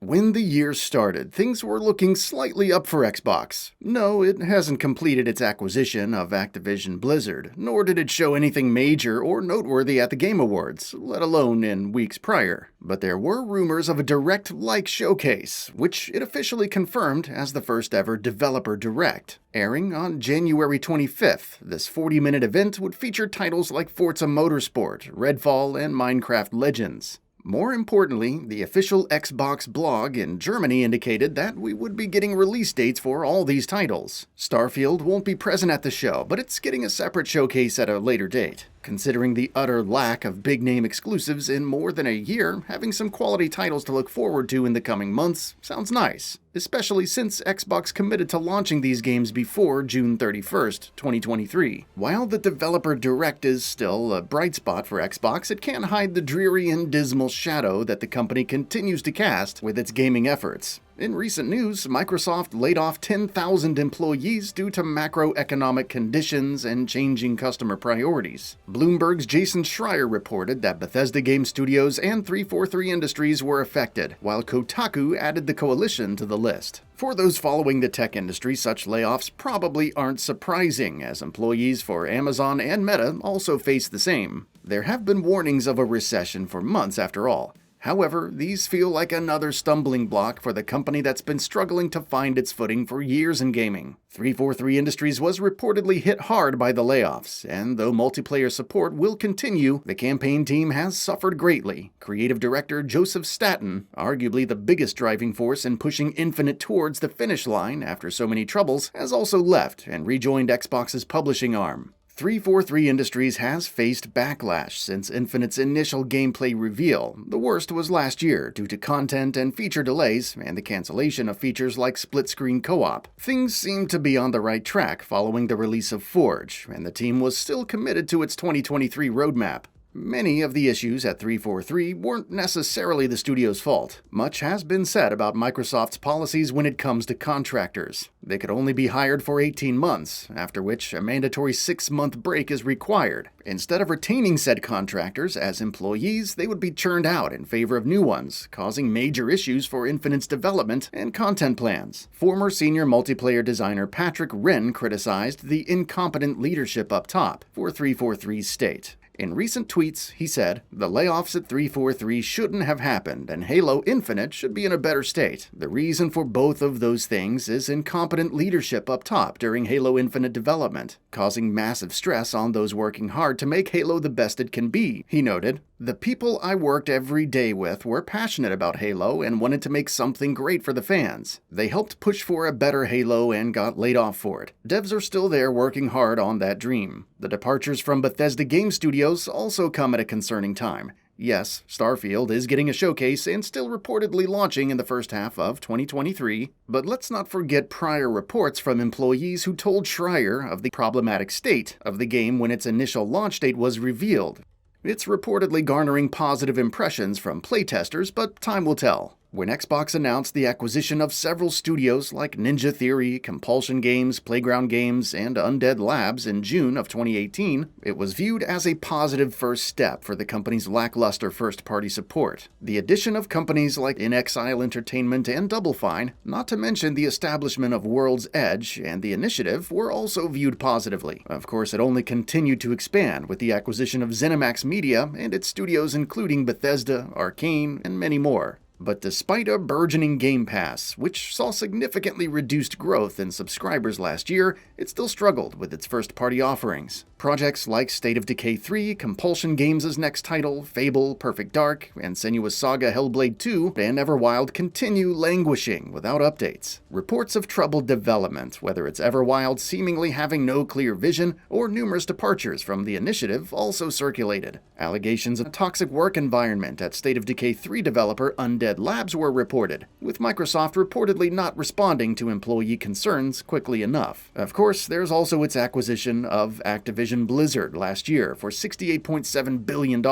When the year started, things were looking slightly up for Xbox. No, it hasn't completed its acquisition of Activision-Blizzard, nor did it show anything major or noteworthy at the Game Awards, let alone in weeks prior. But there were rumors of a Direct-like showcase, which it officially confirmed as the first ever Developer Direct. Airing on January 25th, this 40-minute event would feature titles like Forza Motorsport, Redfall, and Minecraft Legends. More importantly, the official Xbox blog in Germany indicated that we would be getting release dates for all these titles. Starfield won't be present at the show, but it's getting a separate showcase at a later date. Considering the utter lack of big-name exclusives in more than a year, having some quality titles to look forward to in the coming months sounds nice, especially since Xbox committed to launching these games before June 31st, 2023. While the Developer Direct is still a bright spot for Xbox, it can't hide the dreary and dismal shadow that the company continues to cast with its gaming efforts. In recent news, Microsoft laid off 10,000 employees due to macroeconomic conditions and changing customer priorities. Bloomberg's Jason Schreier reported that Bethesda Game Studios and 343 Industries were affected, while Kotaku added the coalition to the list. For those following the tech industry, such layoffs probably aren't surprising, as employees for Amazon and Meta also face the same. There have been warnings of a recession for months after all. However, these feel like another stumbling block for the company that's been struggling to find its footing for years in gaming. 343 Industries was reportedly hit hard by the layoffs, and though multiplayer support will continue, the campaign team has suffered greatly. Creative director Joseph Staten, arguably the biggest driving force in pushing Infinite towards the finish line after so many troubles, has also left and rejoined Xbox's publishing arm. 343 Industries has faced backlash since Infinite's initial gameplay reveal. The worst was last year due to content and feature delays and the cancellation of features like split-screen co-op. Things seem to be on the right track following the release of Forge, and the team was still committed to its 2023 roadmap. Many of the issues at 343 weren't necessarily the studio's fault. Much has been said about Microsoft's policies when it comes to contractors. They could only be hired for 18 months, after which a mandatory 6-month break is required. Instead of retaining said contractors as employees, they would be churned out in favor of new ones, causing major issues for Infinite's development and content plans. Former senior multiplayer designer Patrick Wren criticized the incompetent leadership up top for 343's state. In recent tweets, he said, "The layoffs at 343 shouldn't have happened, and Halo Infinite should be in a better state. The reason for both of those things is incompetent leadership up top during Halo Infinite development, causing massive stress on those working hard to make Halo the best it can be," he noted. "The people I worked every day with were passionate about Halo and wanted to make something great for the fans. They helped push for a better Halo and got laid off for it. Devs are still there working hard on that dream." The departures from Bethesda Game Studios also come at a concerning time. Yes, Starfield is getting a showcase and still reportedly launching in the first half of 2023, but let's not forget prior reports from employees who told Schreier of the problematic state of the game when its initial launch date was revealed. It's reportedly garnering positive impressions from playtesters, but time will tell. When Xbox announced the acquisition of several studios like Ninja Theory, Compulsion Games, Playground Games, and Undead Labs in June of 2018, it was viewed as a positive first step for the company's lackluster first-party support. The addition of companies like In Exile Entertainment and Double Fine, not to mention the establishment of World's Edge and The Initiative, were also viewed positively. Of course, it only continued to expand with the acquisition of ZeniMax Media and its studios including Bethesda, Arcane, and many more. But despite a burgeoning Game Pass, which saw significantly reduced growth in subscribers last year, it still struggled with its first-party offerings. Projects like State of Decay 3, Compulsion Games' next title, Fable, Perfect Dark, and Senua's Saga Hellblade 2, and Everwild continue languishing without updates. Reports of troubled development, whether it's Everwild seemingly having no clear vision or numerous departures from the initiative, also circulated. Allegations of toxic work environment at State of Decay 3 developer Undead Labs were reported, with Microsoft reportedly not responding to employee concerns quickly enough. Of course, there's also its acquisition of Activision-Blizzard last year for $68.7 billion.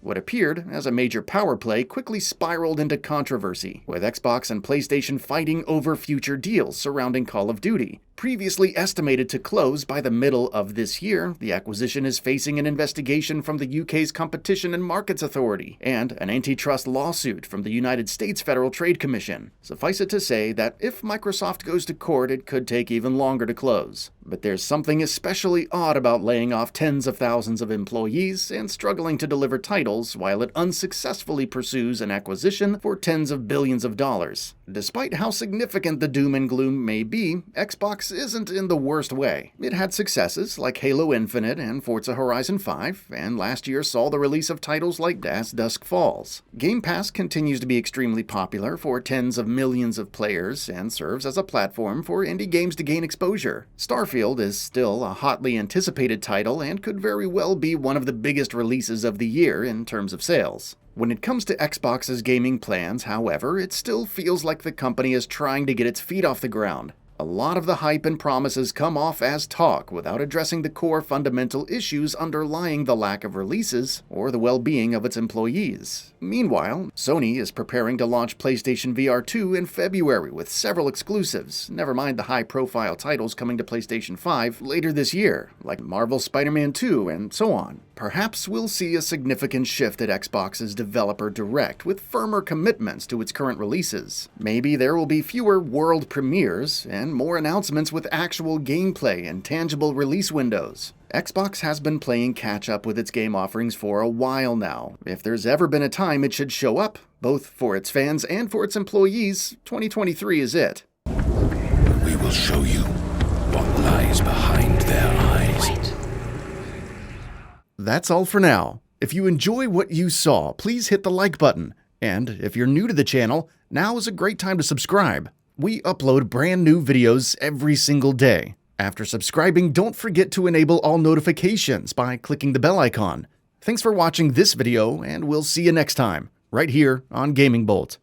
What appeared as a major power play quickly spiraled into controversy, with Xbox and PlayStation fighting over future deals surrounding Call of Duty. Previously estimated to close by the middle of this year, the acquisition is facing an investigation from the UK's Competition and Markets Authority and an antitrust lawsuit from the United States Federal Trade Commission. Suffice it to say that if Microsoft goes to court, it could take even longer to close. But there's something especially odd about laying off tens of thousands of employees and struggling to deliver titles while it unsuccessfully pursues an acquisition for tens of billions of dollars. Despite how significant the doom and gloom may be, Xbox isn't in the worst way. It had successes like Halo Infinite and Forza Horizon 5, and last year saw the release of titles like As Dusk Falls. Game Pass continues to be extremely popular for tens of millions of players and serves as a platform for indie games to gain exposure. Starfield is still a hotly anticipated title and could very well be one of the biggest releases of the year in terms of sales. When it comes to Xbox's gaming plans, however, it still feels like the company is trying to get its feet off the ground. A lot of the hype and promises come off as talk without addressing the core fundamental issues underlying the lack of releases or the well-being of its employees. Meanwhile, Sony is preparing to launch PlayStation VR 2 in February with several exclusives, never mind the high-profile titles coming to PlayStation 5 later this year, like Marvel's Spider-Man 2 and so on. Perhaps we'll see a significant shift at Xbox's developer direct with firmer commitments to its current releases. Maybe there will be fewer world premieres and more announcements with actual gameplay and tangible release windows. Xbox has been playing catch-up with its game offerings for a while now. If there's ever been a time it should show up, both for its fans and for its employees, 2023 is it. We will show you what lies behind their eyes. Wait. That's all for now. If you enjoy what you saw, please hit the like button. And if you're new to the channel, now is a great time to subscribe. We upload brand new videos every single day. After subscribing, don't forget to enable all notifications by clicking the bell icon. Thanks for watching this video, and we'll see you next time, right here on GamingBolt.